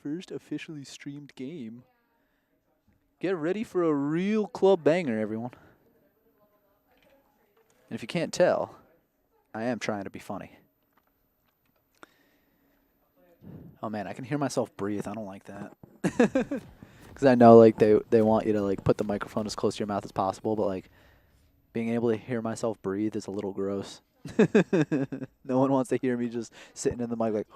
first officially streamed game. Get ready for a real club banger, everyone. And if you can't tell, I am trying to be funny. Oh man, I can hear myself breathe. I don't like that. Because I know like they want you to like put the microphone as close to your mouth as possible, but like being able to hear myself breathe is a little gross. No one wants to hear me just sitting in the mic like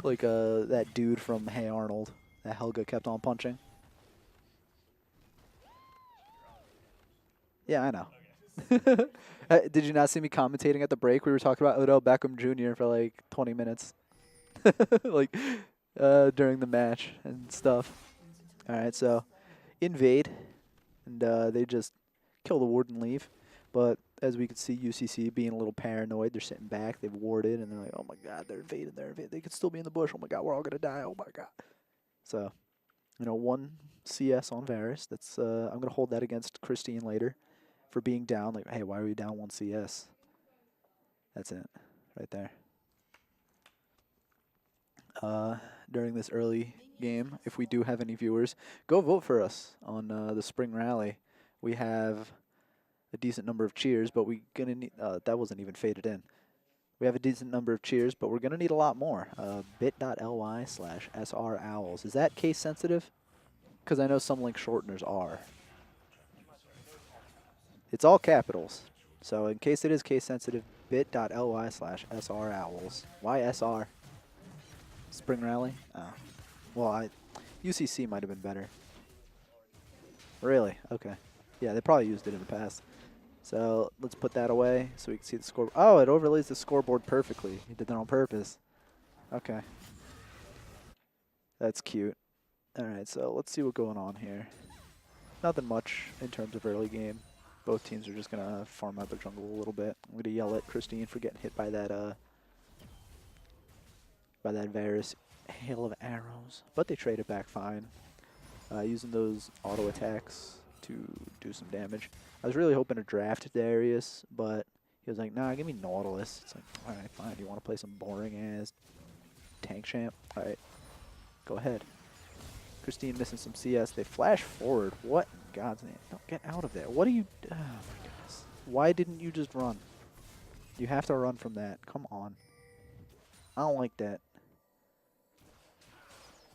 like that dude from Hey Arnold that Helga kept on punching. Yeah, I know. Did you not see me commentating at the break? We were talking about Odell Beckham Jr. for like 20 minutes, like during the match and stuff. All right, so invade, and they just kill the ward and leave. But as we can see, UCC being a little paranoid, they're sitting back, they've warded, and they're like, oh my god, they're invading, they're invading. They could still be in the bush. Oh my god, we're all gonna die. Oh my god. So, you know, 1 CS on Varus. That's I'm gonna hold that against Christine later for being down. Like, hey, why are we down 1 CS? That's it, right there. During this early game, if we do have any viewers, go vote for us on the spring rally. We have a decent number of cheers, but we gonna need. That wasn't even faded in. We have a decent number of cheers, but we're gonna need a lot more. Bit.ly/SROwls. Is that case sensitive? Because I know some link shorteners are. It's all capitals. So in case it is case sensitive, bit.ly/SROwls. Why SR? Spring rally? Oh. Well, UCC might have been better. Really? Okay. Yeah, they probably used it in the past. So let's put that away so we can see the score. Oh, it overlays the scoreboard perfectly. He did that on purpose. Okay. That's cute. All right, so let's see what's going on here. Nothing much in terms of early game. Both teams are just going to farm out the jungle a little bit. I'm going to yell at Christine for getting hit by that Varus hail of arrows. But they traded back fine. Using those auto attacks to do some damage. I was really hoping to draft Darius, but he was like, nah, give me Nautilus. It's like, all right, fine. You want to play some boring-ass tank champ? All right, go ahead. Christine missing some CS. They flash forward. What in God's name? Don't get out of there. What are you... Oh, my goodness. Why didn't you just run? You have to run from that. Come on. I don't like that.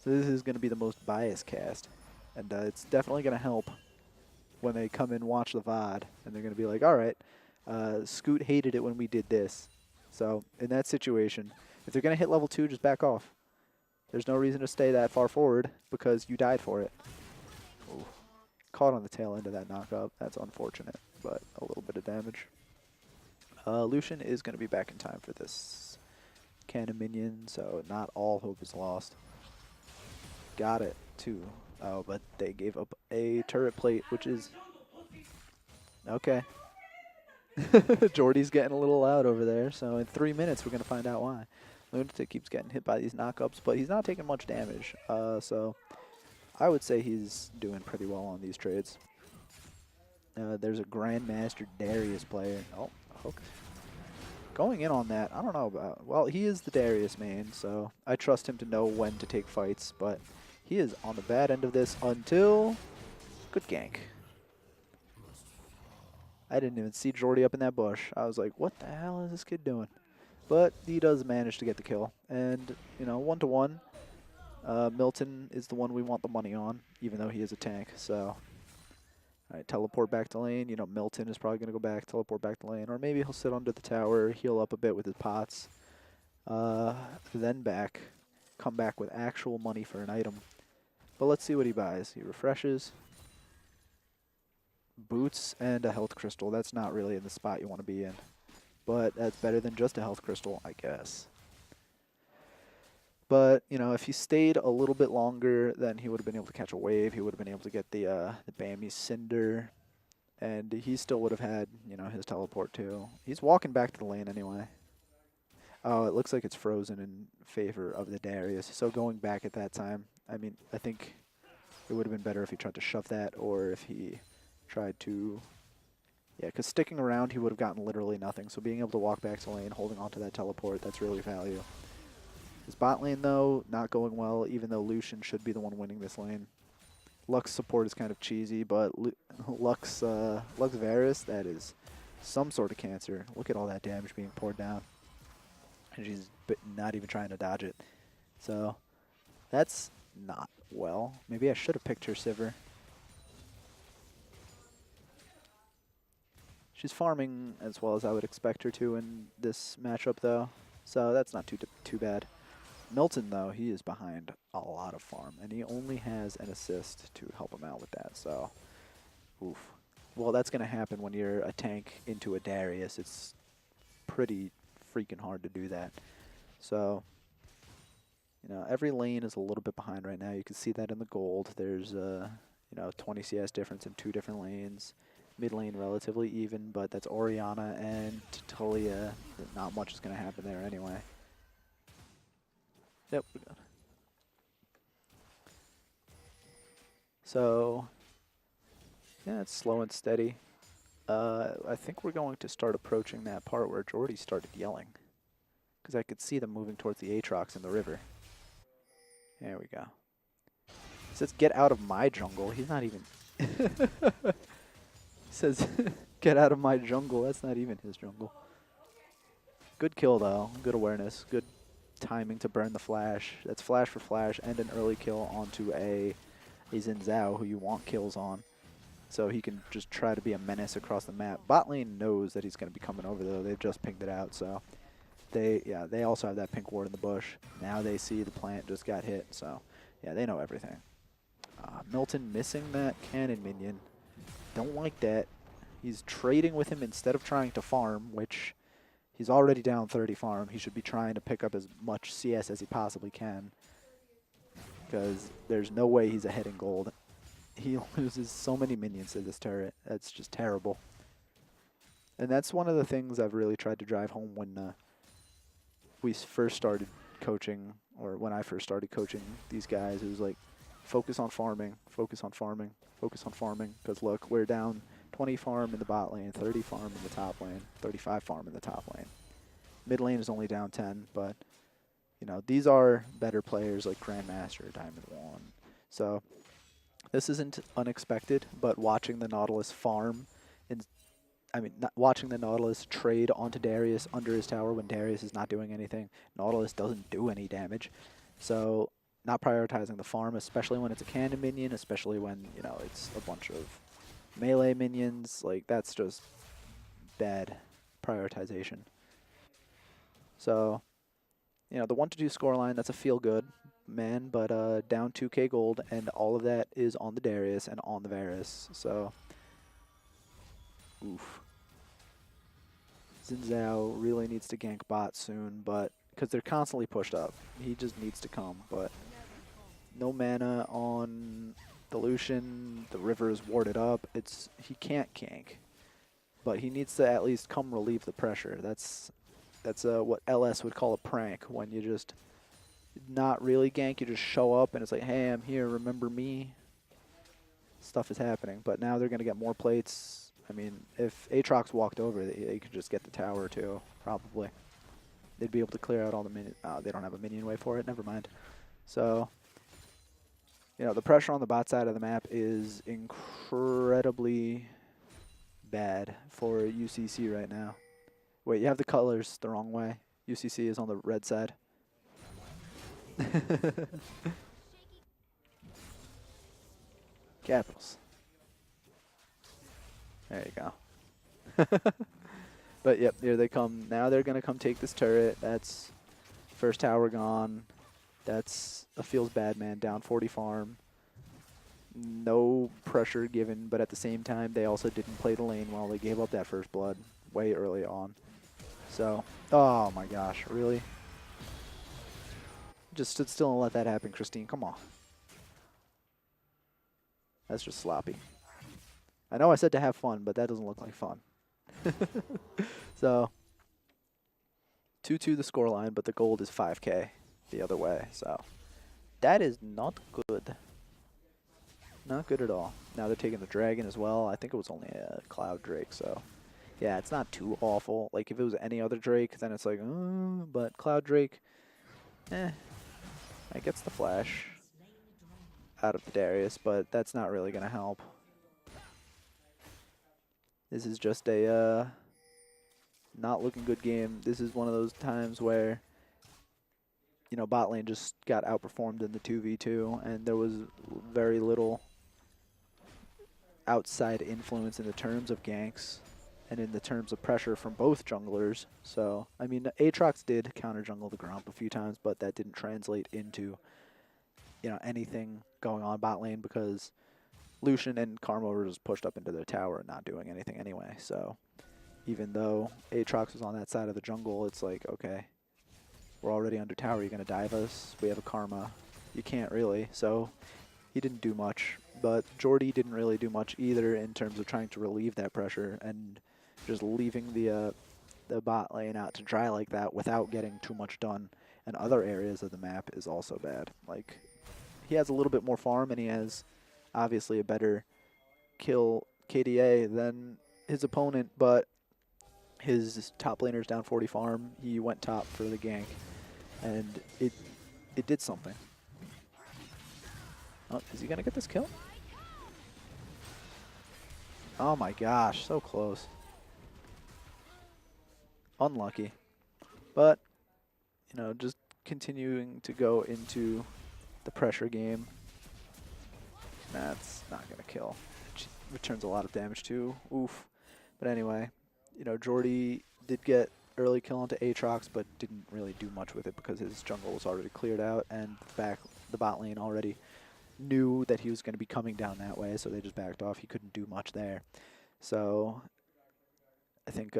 So this is going to be the most biased cast. And it's definitely going to help when they come and watch the VOD. And they're going to be like, all right, Scoot hated it when we did this. So in that situation, if they're going to hit level 2, just back off. There's no reason to stay that far forward because you died for it. Ooh. Caught on the tail end of that knockup. That's unfortunate, but a little bit of damage. Lucian is going to be back in time for this cannon minion, so not all hope is lost. Got it, too. Oh, but they gave up a turret plate, which is... Okay. Jordy's getting a little loud over there, so in 3 minutes we're going to find out why. Lunatic keeps getting hit by these knockups, but he's not taking much damage. So I would say he's doing pretty well on these trades. There's a Grandmaster Darius player. Oh, hook. Going in on that, I don't know about... Well, he is the Darius main, so I trust him to know when to take fights, but... He is on the bad end of this until... Good gank. I didn't even see Jordy up in that bush. I was like, what the hell is this kid doing? But he does manage to get the kill. And, you know, 1-to-1. Milton is the one we want the money on, even though he is a tank. So, all right, teleport back to lane. You know, Milton is probably going to go back, teleport back to lane. Or maybe he'll sit under the tower, heal up a bit with his pots. Then back. Come back with actual money for an item. But let's see what he buys. He refreshes. Boots and a health crystal. That's not really in the spot you want to be in. But that's better than just a health crystal, I guess. But, you know, if he stayed a little bit longer, then he would have been able to catch a wave. He would have been able to get the Bammy Cinder. And he still would have had, you know, his teleport too. He's walking back to the lane anyway. Oh, it looks like it's frozen in favor of the Darius. So going back at that time, I mean, I think it would have been better if he tried to shove that or if he tried to... Yeah, because sticking around, he would have gotten literally nothing. So being able to walk back to lane, holding onto that teleport, that's really value. His bot lane, though, not going well, even though Lucian should be the one winning this lane. Lux support is kind of cheesy, but Lux Varus, that is some sort of cancer. Look at all that damage being poured down. And she's not even trying to dodge it. So that's not well. Maybe I should have picked her Sivir. She's farming as well as I would expect her to in this matchup, though. So that's not too bad. Milton, though, he is behind a lot of farm, and he only has an assist to help him out with that. So, oof. Well, that's going to happen when you're a tank into a Darius. It's pretty freaking hard to do that. So, you know, every lane is a little bit behind right now. You can see that in the gold. There's a, 20 CS difference in 2 different lanes. Mid lane relatively even, but that's Orianna and Talia. Not much is going to happen there anyway. Yep, we're good. So, yeah, it's slow and steady. I think we're going to start approaching that part where Jordy started yelling. Because I could see them moving towards the Aatrox in the river. There we go. He says, get out of my jungle. He's not even... He says, get out of my jungle. That's not even his jungle. Good kill, though. Good awareness. Good timing to burn the flash. That's flash for flash and an early kill onto a Xin Zhao who you want kills on. So he can just try to be a menace across the map. Bot lane knows that he's going to be coming over, though. They've just pinged it out, so... They also have that pink ward in the bush. Now they see the plant just got hit, so yeah, they know everything. Milton missing that cannon minion. Don't like that. He's trading with him instead of trying to farm, which he's already down 30 farm. He should be trying to pick up as much CS as he possibly can, because there's no way he's ahead in gold. He loses so many minions to this turret. That's just terrible. And that's one of the things I've really tried to drive home when we first started coaching, or when I first started coaching these guys. It was like, focus on farming, focus on farming, focus on farming. Because look, we're down 20 farm in the bot lane, 30 farm in the top lane, 35 farm in the top lane. Mid lane is only down 10, but these are better players like Grandmaster, Diamond 1. So this isn't unexpected, but watching the Nautilus farm watching the Nautilus trade onto Darius under his tower when Darius is not doing anything. Nautilus doesn't do any damage. So not prioritizing the farm, especially when it's a cannon minion, especially when, it's a bunch of melee minions. Like, that's just bad prioritization. So, the 1-2 scoreline, that's a feel-good, man, but down 2k gold, and all of that is on the Darius and on the Varus. So, oof. Xin Zhao really needs to gank bot soon, but because they're constantly pushed up. He just needs to come, but no mana on the Lucian. The river is warded up. He can't gank, but he needs to at least come relieve the pressure. That's what LS would call a prank, when you just not really gank. You just show up and it's like, hey, I'm here. Remember me? Stuff is happening, but now they're going to get more plates. I mean, if Aatrox walked over, they could just get the tower too, probably. They'd be able to clear out all the minions. They don't have a minion wave for it. Never mind. So, the pressure on the bot side of the map is incredibly bad for UCC right now. Wait, you have the colors the wrong way. UCC is on the red side. Capitals. There you go. But yep, here they come. Now they're going to come take this turret. That's first tower gone. That's a feels bad, man. Down 40 farm. No pressure given, but at the same time, they also didn't play the lane well. They gave up that first blood way early on. So, oh my gosh, really? Just stood still and let that happen, Christine. Come on. That's just sloppy. I know I said to have fun, but that doesn't look like fun. So, 2-2 the scoreline, but the gold is 5k the other way. So, that is not good. Not good at all. Now they're taking the dragon as well. I think it was only a Cloud Drake, so yeah, it's not too awful. Like, if it was any other Drake, then it's like, but Cloud Drake, I gets the flash out of the Darius, but that's not really going to help. This is just a not looking good game. This is one of those times where, you know, bot lane just got outperformed in the 2v2, and there was very little outside influence in the terms of ganks and in the terms of pressure from both junglers. So, I mean, Aatrox did counter jungle the Gromp a few times, but that didn't translate into, you know, anything going on bot lane because Lucian and Karma were just pushed up into their tower and not doing anything anyway. So, even though Aatrox was on that side of the jungle, it's like, okay, we're already under tower. You're going to dive us? We have a Karma. You can't really. So, he didn't do much. But Jordy didn't really do much either in terms of trying to relieve that pressure, and just leaving the bot lane out to dry like that without getting too much done in other areas of the map is also bad. Like, he has a little bit more farm, and he has obviously a better kill KDA than his opponent, but his top laner's down 40 farm. He went top for the gank, and it did something. Oh, is he going to get this kill? Oh my gosh, so close. Unlucky. But, you know, just continuing to go into the pressure game. That's not going to kill. Returns a lot of damage too. Oof. But anyway, you know, Jordy did get early kill onto Aatrox, but didn't really do much with it because his jungle was already cleared out, and the bot lane already knew that he was going to be coming down that way, so they just backed off. He couldn't do much there. So I think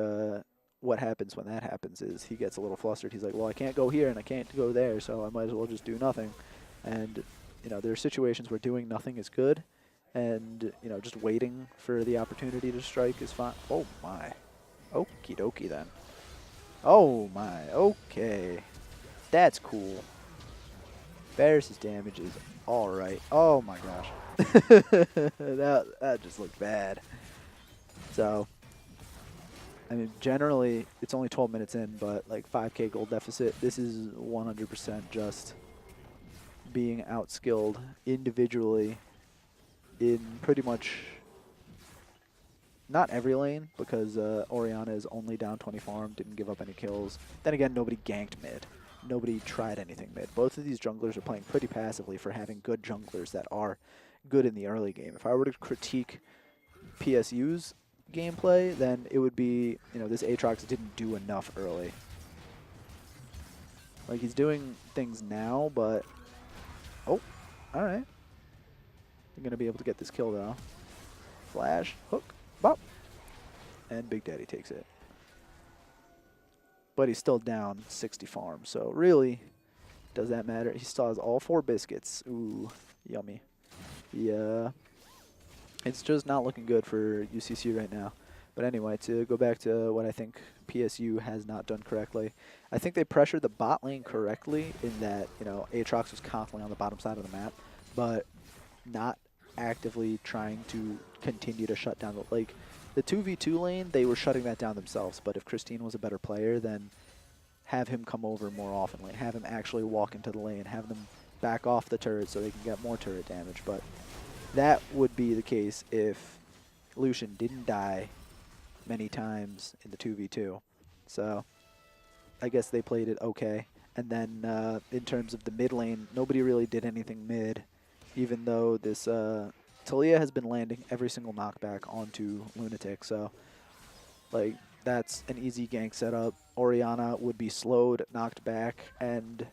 what happens when that happens is he gets a little flustered. He's like, well, I can't go here and I can't go there, so I might as well just do nothing. And, you know, there are situations where doing nothing is good, and, you know, just waiting for the opportunity to strike is fine. Oh, my. Okie dokie, then. Oh, my. Okay. That's cool. Varus' damage is all right. Oh, my gosh. that just looked bad. So, I mean, generally, it's only 12 minutes in, but like 5K gold deficit, this is 100% just being outskilled individually in pretty much not every lane, because Orianna is only down 20 farm, didn't give up any kills. Then again, nobody ganked mid. Nobody tried anything mid. Both of these junglers are playing pretty passively for having good junglers that are good in the early game. If I were to critique PSU's gameplay, then it would be, you know, this Aatrox didn't do enough early. Like, he's doing things now, but... Oh, alright. I'm going to be able to get this kill, though. Flash, hook, bop. And Big Daddy takes it. But he's still down 60 farm, so really, does that matter? He still has all 4 biscuits. Ooh, yummy. Yeah. It's just not looking good for UCC right now. But anyway, to go back to what I think PSU has not done correctly, I think they pressured the bot lane correctly in that, you know, Aatrox was constantly on the bottom side of the map, but not actively trying to continue to shut down the 2v2 lane. They were shutting that down themselves, but if Christine was a better player, then have him come over more often, like have him actually walk into the lane, have them back off the turret so they can get more turret damage. But that would be the case if Lucian didn't die many times in the 2v2. So I guess they played it okay. And then in terms of the mid lane, nobody really did anything mid, even though this Talia has been landing every single knockback onto Lunatic. So like, that's an easy gank setup. Orianna would be slowed, knocked back, and,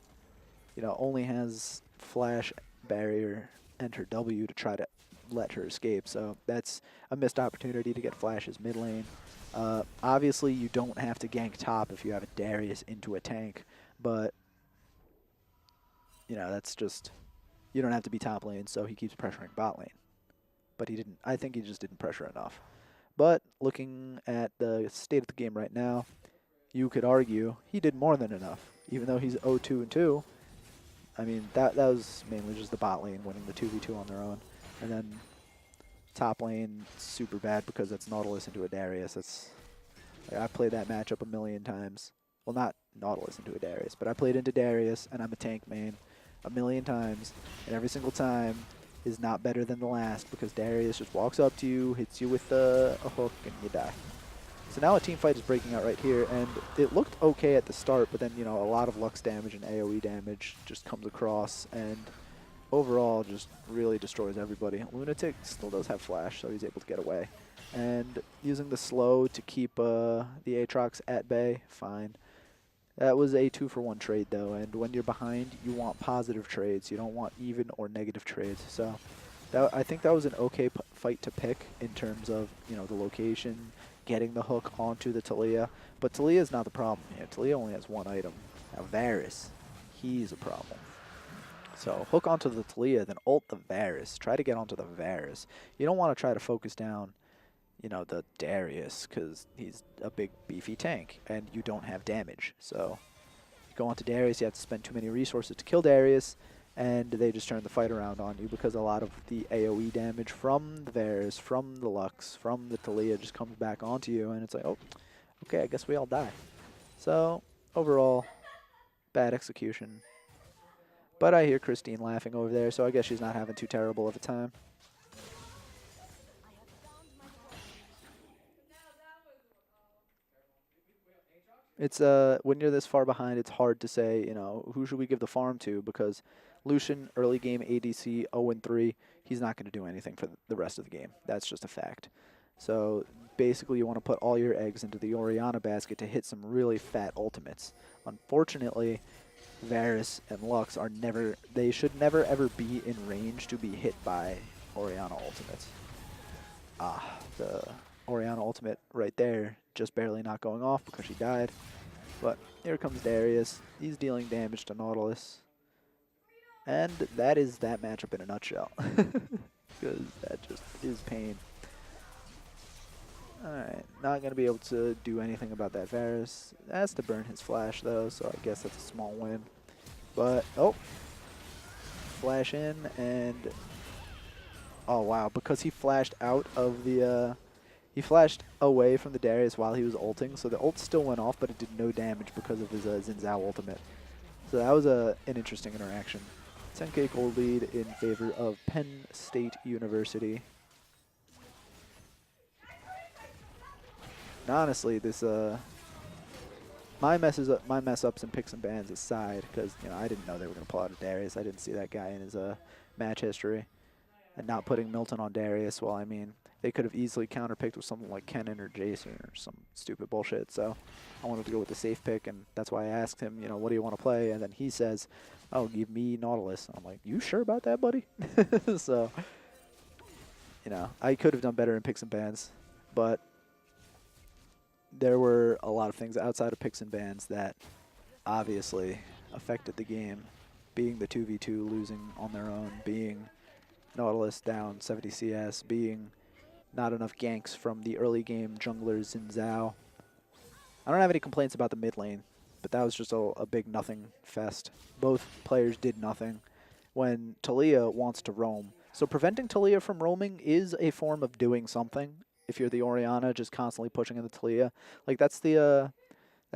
you know, only has flash, barrier, and her W to try to let her escape. So that's a missed opportunity to get flashes mid lane. Obviously, you don't have to gank top if you have a Darius into a tank, but, you know, that's just, you don't have to be top lane, so he keeps pressuring bot lane. But he didn't, I think he just didn't pressure enough. But looking at the state of the game right now, you could argue he did more than enough. Even though he's 0-2-2, I mean, that was mainly just the bot lane winning the 2v2 on their own. And then top lane, super bad because that's Nautilus into a Darius. That's, like, I've played that matchup a million times. well, not Nautilus into a Darius, but I played into Darius, and I'm a tank main a million times, and every single time is not better than the last because Darius just walks up to you, hits you with a hook, and you die. So now a team fight is breaking out right here, and it looked okay at the start, but then, you know, a lot of Lux damage and AoE damage just comes across, and overall just really destroys everybody. Lunatic still does have flash, so he's able to get away. And using the slow to keep the Aatrox at bay, fine. That was a 2-for-1 trade, though, and when you're behind, you want positive trades. You don't want even or negative trades. So I think that was an okay fight to pick in terms of, you know, the location, getting the hook onto the Taliyah. But Taliyah is not the problem here. Taliyah only has one item. Now Varus, he's a problem. So hook onto the Taliyah, then ult the Varus. Try to get onto the Varus. You don't want to try to focus down, you know, the Darius, because he's a big beefy tank and you don't have damage. So you go onto Darius, you have to spend too many resources to kill Darius, and they just turn the fight around on you because a lot of the AoE damage from the Varus, from the Lux, from the Taliyah just comes back onto you, and it's like, oh, okay, I guess we all die. So overall, bad execution. But I hear Christine laughing over there, so I guess she's not having too terrible of a time. It's when you're this far behind, it's hard to say, you know, who should we give the farm to, because Lucian, early game ADC 0-3, he's not going to do anything for the rest of the game. That's just a fact. So basically you want to put all your eggs into the Orianna basket to hit some really fat ultimates. Unfortunately, Varus and Lux are never, they should never ever be in range to be hit by Orianna ultimates. Ah, the Orianna ultimate right there, just barely not going off because she died. But here comes Darius. He's dealing damage to Nautilus. And that is that matchup in a nutshell. Because that just is pain. Alright, not going to be able to do anything about that Varus. Has to burn his flash though, so I guess that's a small win. But, oh. Flash in and... oh wow, because he flashed out of the... he flashed away from the Darius while he was ulting, so the ult still went off, but it did no damage because of his Xin Zhao ultimate. So that was an interesting interaction. 10k gold lead in favor of Penn State University. And honestly, this my mess ups and picks and bans aside, because you know I didn't know they were going to pull out a Darius. I didn't see that guy in his match history, and not putting Milton on Darius. Well, I mean, they could have easily counterpicked with something like Kennen or Jason or some stupid bullshit. So I wanted to go with the safe pick, and that's why I asked him, you know, what do you want to play? And then he says, "Oh, give me Nautilus." I'm like, "You sure about that, buddy?" So, you know, I could have done better in picks and bans, but there were a lot of things outside of picks and bans that obviously affected the game. Being the 2v2 losing on their own, being Nautilus down 70 CS, being not enough ganks from the early game junglers in Zhao. I don't have any complaints about the mid lane, but that was just a big nothing fest. Both players did nothing when Taliyah wants to roam. So preventing Taliyah from roaming is a form of doing something. If you're the Orianna just constantly pushing in the Taliyah, like that's the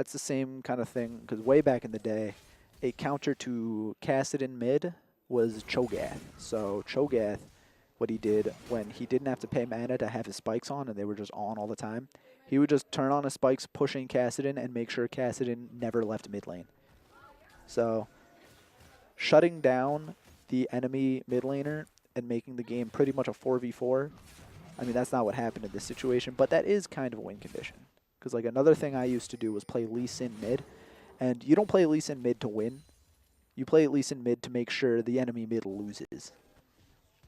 same kind of thing, because way back in the day, a counter to Kassadin mid was Cho'Gath. So Cho'Gath, what he did when he didn't have to pay mana to have his spikes on and they were just on all the time, he would just turn on his spikes pushing Kassadin and make sure Kassadin never left mid lane. So shutting down the enemy mid laner and making the game pretty much a 4v4, I mean, that's not what happened in this situation, but that is kind of a win condition. Because like another thing I used to do was play Lee Sin mid, and you don't play Lee Sin mid to win. You play Lee Sin mid to make sure the enemy mid loses.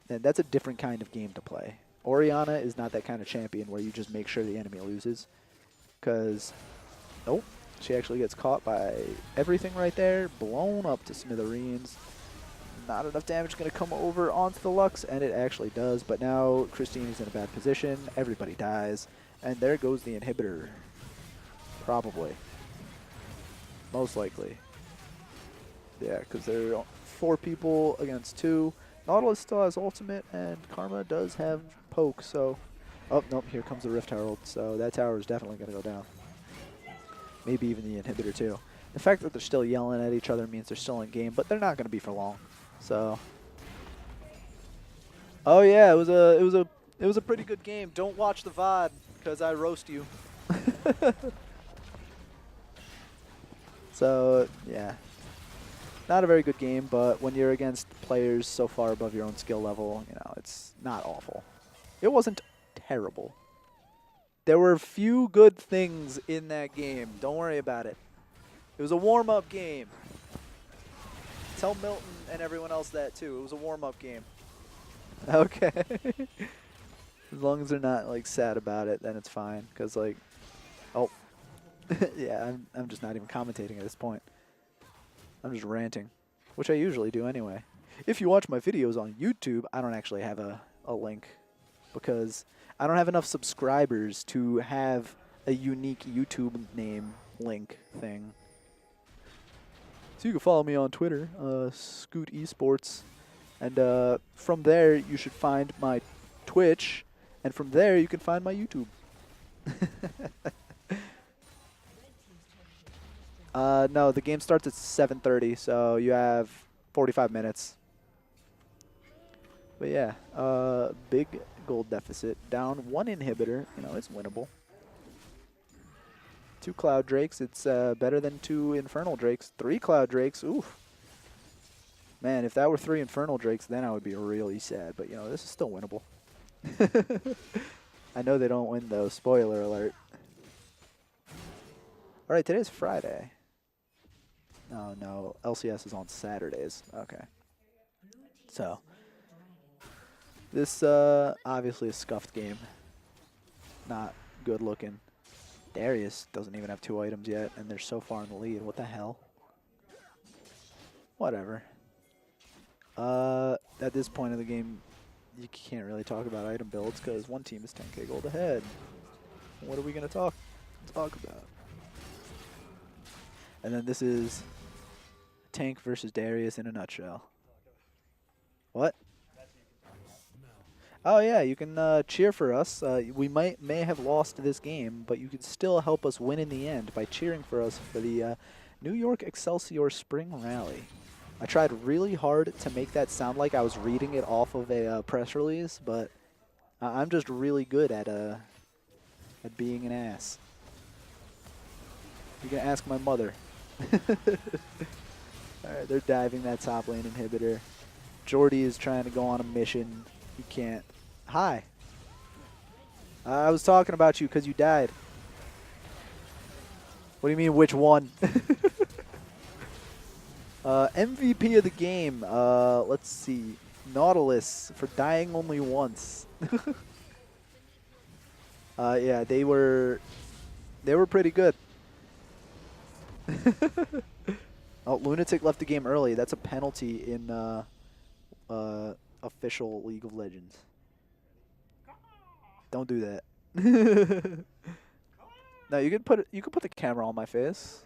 And that's a different kind of game to play. Orianna is not that kind of champion where you just make sure the enemy loses. Because, oh, she actually gets caught by everything right there, blown up to smithereens. Not enough damage going to come over onto the Lux, and it actually does. But now Christine is in a bad position. Everybody dies. And there goes the inhibitor. Probably. Most likely. Yeah, because there are 4 people against 2. Nautilus still has ultimate, and Karma does have poke, so... oh, nope, here comes the Rift Herald. So that tower is definitely going to go down. maybe even the inhibitor too. The fact that they're still yelling at each other means they're still in game, but they're not going to be for long. So, oh yeah, it was a pretty good game. Don't watch the VOD because I roast you. So yeah, not a very good game, but when you're against players so far above your own skill level, you know, it's not awful. It wasn't terrible. There were a few good things in that game. Don't worry about it. It was a warm-up game. Tell Milton and everyone else that too. It was a warm-up game. Okay. As long as they're not like sad about it, then it's fine. Cause like, oh, yeah, I'm just not even commentating at this point. I'm just ranting, which I usually do anyway. If you watch my videos on YouTube, I don't actually have a link because I don't have enough subscribers to have a unique YouTube name link thing. So you can follow me on Twitter, Scoot Esports, and from there you should find my Twitch, and from there you can find my YouTube. No, the game starts at 7:30, so you have 45 minutes. But yeah, big gold deficit, down 1 inhibitor. You know, it's winnable. 2 Cloud Drakes, it's better than 2 Infernal Drakes. 3 Cloud Drakes, oof. Man, if that were 3 Infernal Drakes, then I would be really sad. But, you know, this is still winnable. I know they don't win, though. Spoiler alert. All right, today's Friday. Oh, no. LCS is on Saturdays. Okay. So, this obviously a scuffed game. Not good looking. Darius doesn't even have 2 items yet, and they're so far in the lead. What the hell? Whatever. At this point in the game, you can't really talk about item builds because one team is 10k gold ahead. What are we going to talk about? And then this is Tank versus Darius in a nutshell. What? Oh yeah, you can cheer for us. We may have lost this game, but you can still help us win in the end by cheering for us for the New York Excelsior Spring Rally. I tried really hard to make that sound like I was reading it off of a press release, but I'm just really good at being an ass. You can ask my mother. Alright, they're diving that top lane inhibitor. Jordy is trying to go on a mission. You can't. Hi. I was talking about you because you died. What do you mean, which one? MVP of the game. Let's see. Nautilus for dying only once. Yeah, they were pretty good. Oh, Lunatic left the game early. That's a penalty in official League of Legends. Don't do that. No, you could put the camera on my face.